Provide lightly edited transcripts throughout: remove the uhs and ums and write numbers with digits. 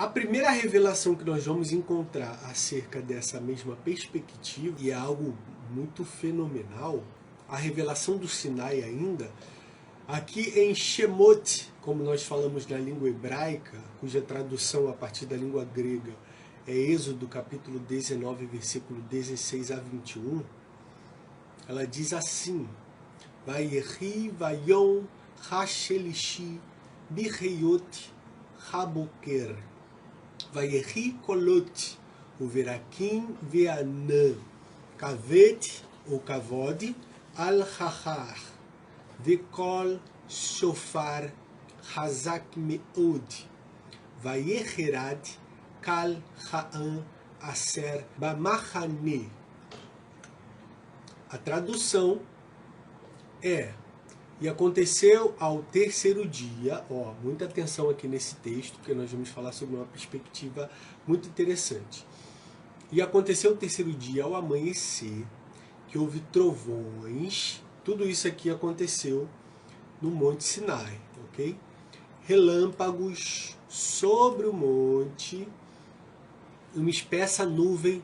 A primeira revelação que nós vamos encontrar acerca dessa mesma perspectiva, e é algo muito fenomenal, a revelação do Sinai ainda, aqui em Shemot, como nós falamos na língua hebraica, cuja tradução a partir da língua grega é Êxodo capítulo 19, versículo 16 a 21, ela diz assim: Vayehi vayom hashelishi birheiot haboker Vayehi kolot uverakim veanã kavet ou kavod al hachar vekol shofar hazak meod vayeherad kal ha'an aser bamachane. A tradução é: e aconteceu ao terceiro dia, muita atenção aqui nesse texto, porque nós vamos falar sobre uma perspectiva muito interessante. E aconteceu ao terceiro dia, ao amanhecer, que houve trovões, tudo isso aqui aconteceu no Monte Sinai, ok? Relâmpagos sobre o monte, uma espessa nuvem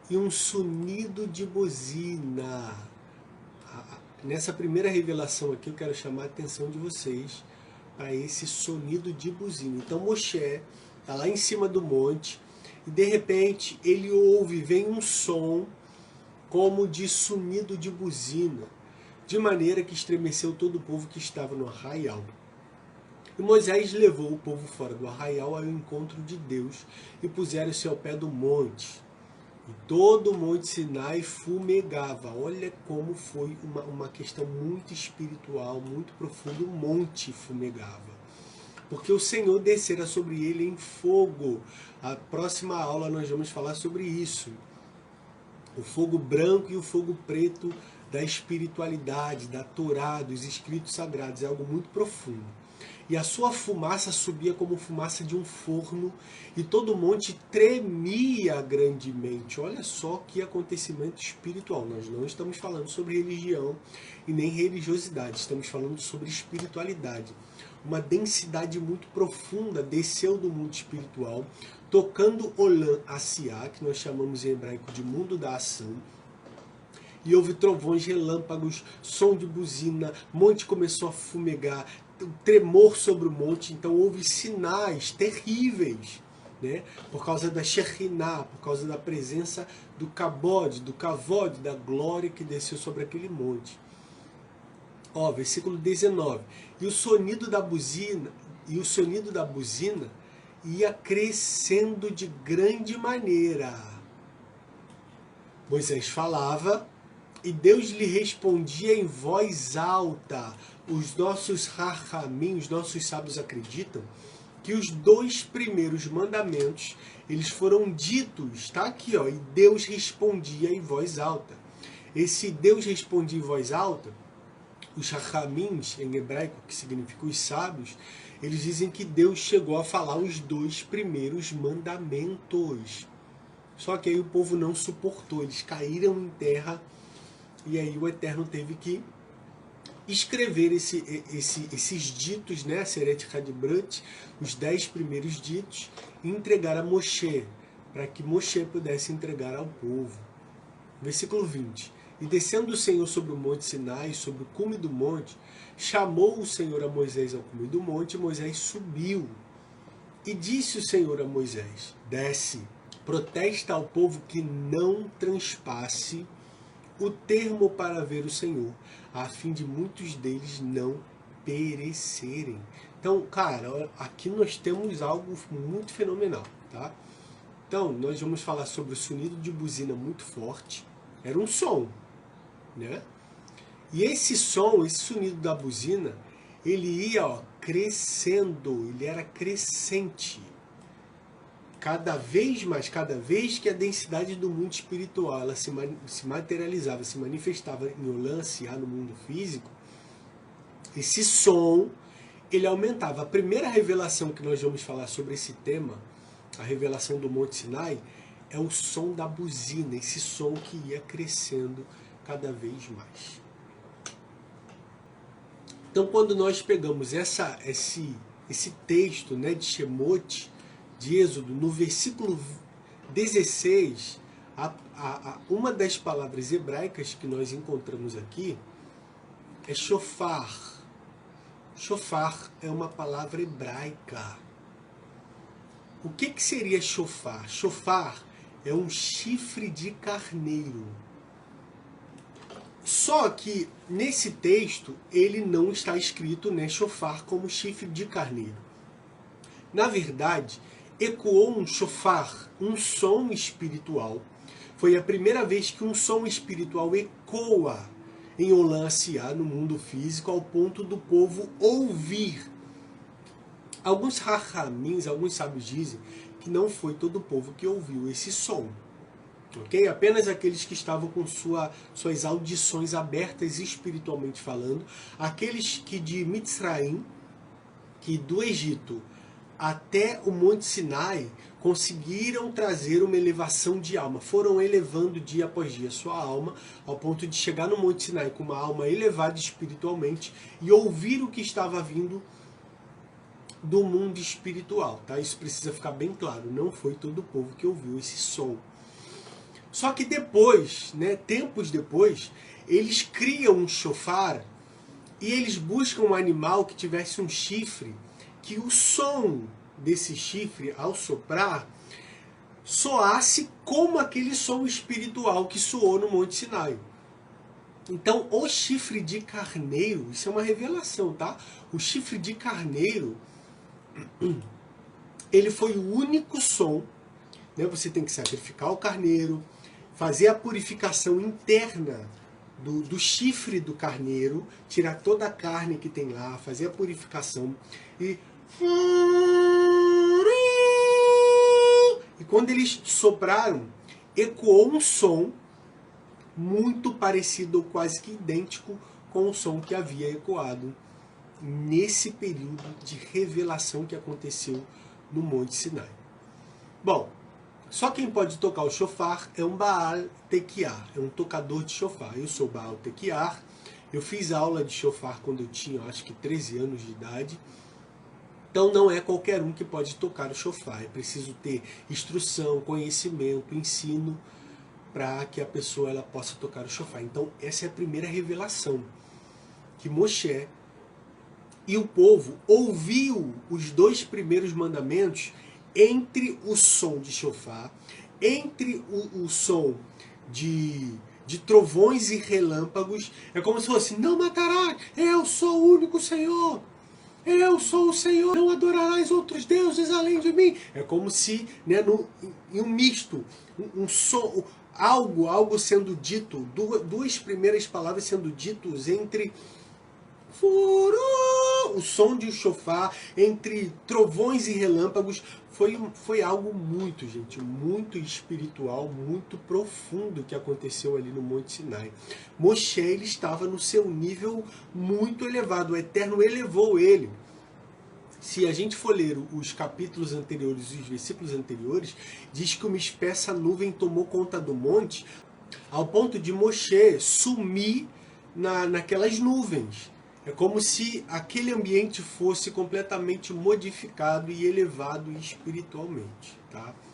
e um sonido de buzina. Nessa primeira revelação aqui eu quero chamar a atenção de vocês para esse sonido de buzina. Então Moshe está lá em cima do monte e de repente ele ouve, vem um som como de sonido de buzina, de maneira que estremeceu todo o povo que estava no arraial. E Moisés levou o povo fora do arraial ao encontro de Deus e puseram-se ao pé do monte. E todo o Monte Sinai fumegava. Olha como foi uma questão muito espiritual, muito profunda. O monte fumegava. Porque o Senhor descera sobre ele em fogo. A próxima aula nós vamos falar sobre isso. O fogo branco e o fogo preto da espiritualidade, da Torá, dos escritos sagrados. É algo muito profundo. E a sua fumaça subia como fumaça de um forno, e todo o monte tremia grandemente. Olha só que acontecimento espiritual. Nós não estamos falando sobre religião e nem religiosidade, estamos falando sobre espiritualidade. Uma densidade muito profunda desceu do mundo espiritual, tocando Olam Asiá, que nós chamamos em hebraico de mundo da ação. E houve trovões, relâmpagos, som de buzina, o monte começou a fumegar, tremor sobre o monte. Então houve sinais terríveis, né? Por causa da Shekhinah, por causa da presença do Kabod, da glória que desceu sobre aquele monte. Versículo 19. E o sonido da buzina ia crescendo de grande maneira. Moisés falava e Deus lhe respondia em voz alta. Os nossos Rahamim, os nossos sábios acreditam que os 2 primeiros mandamentos, eles foram ditos, tá aqui, e Deus respondia em voz alta. Esse Deus respondia em voz alta, os Rahamim, em hebraico, que significa os sábios, eles dizem que Deus chegou a falar os 2 primeiros mandamentos. Só que aí o povo não suportou, eles caíram em terra, e aí o Eterno teve que escrever esses ditos, né, Seret Hadibrat, os 10 primeiros ditos, e entregar a Moshe, para que Moshe pudesse entregar ao povo. Versículo 20. E descendo o Senhor sobre o monte Sinai, sobre o cume do monte, chamou o Senhor a Moisés ao cume do monte, e Moisés subiu. E disse o Senhor a Moisés: desce, protesta ao povo que não transpasse o termo para ver o Senhor, a fim de muitos deles não perecerem. Então, cara, aqui nós temos algo muito fenomenal, tá? Então, nós vamos falar sobre o sonido de buzina muito forte. Era um som, né? E esse som, esse sonido da buzina, ele ia crescendo, ele era crescente. Cada vez mais, cada vez que a densidade do mundo espiritual ela se materializava, se manifestava em Olam Asiá, no mundo físico, esse som, ele aumentava. A primeira revelação que nós vamos falar sobre esse tema, a revelação do Monte Sinai, é o som da buzina, esse som que ia crescendo cada vez mais. Então, quando nós pegamos esse texto, né, de Shemot, de Êxodo, no versículo 16, uma das palavras hebraicas que nós encontramos aqui é shofar. Shofar é uma palavra hebraica. O que seria shofar? Shofar é um chifre de carneiro. Só que nesse texto ele não está escrito, né, shofar como chifre de carneiro. Na verdade, ecoou um shofar, um som espiritual. Foi a primeira vez que um som espiritual ecoa em Olam Asiá, no mundo físico, ao ponto do povo ouvir. Alguns rachamins, alguns sábios dizem que não foi todo o povo que ouviu esse som. Okay? Apenas aqueles que estavam com suas audições abertas espiritualmente falando, aqueles que de Mitzraim, que do Egito até o Monte Sinai, conseguiram trazer uma elevação de alma. Foram elevando dia após dia sua alma, ao ponto de chegar no Monte Sinai com uma alma elevada espiritualmente e ouvir o que estava vindo do mundo espiritual. Tá? Isso precisa ficar bem claro. Não foi todo o povo que ouviu esse som. Só que depois, né, tempos depois, eles criam um shofar e eles buscam um animal que tivesse um chifre, que o som desse chifre, ao soprar, soasse como aquele som espiritual que soou no Monte Sinai. Então, o chifre de carneiro, isso é uma revelação, tá? O chifre de carneiro, ele foi o único som, né? Você tem que sacrificar o carneiro, fazer a purificação interna do chifre do carneiro, tirar toda a carne que tem lá, fazer a purificação e quando eles sopraram, ecoou um som muito parecido ou quase que idêntico com o som que havia ecoado nesse período de revelação que aconteceu no Monte Sinai. Bom, só quem pode tocar o shofar é um Baal Tequiar, é um tocador de shofar. Eu sou Baal Tequiar, eu fiz aula de shofar quando eu tinha, acho que 13 anos de idade. Então não é qualquer um que pode tocar o shofar, é preciso ter instrução, conhecimento, ensino, para que a pessoa ela possa tocar o shofar. Então essa é a primeira revelação, que Moshe e o povo ouviu os 2 primeiros mandamentos entre o som de shofar, entre o som de trovões e relâmpagos. É como se fosse: não matarás, eu sou o único Senhor. Eu sou o Senhor, não adorarás outros deuses além de mim. É como se, né, em um misto, um som, algo sendo dito, 2 primeiras palavras sendo ditas entre o som de um shofar, entre trovões e relâmpagos. Foi algo muito, gente, muito espiritual, muito profundo que aconteceu ali no Monte Sinai. Moshe, ele estava no seu nível muito elevado, o Eterno elevou ele. Se a gente for ler os capítulos anteriores, os versículos anteriores, diz que uma espessa nuvem tomou conta do monte, ao ponto de Moshe sumir naquelas nuvens. É como se aquele ambiente fosse completamente modificado e elevado espiritualmente, tá?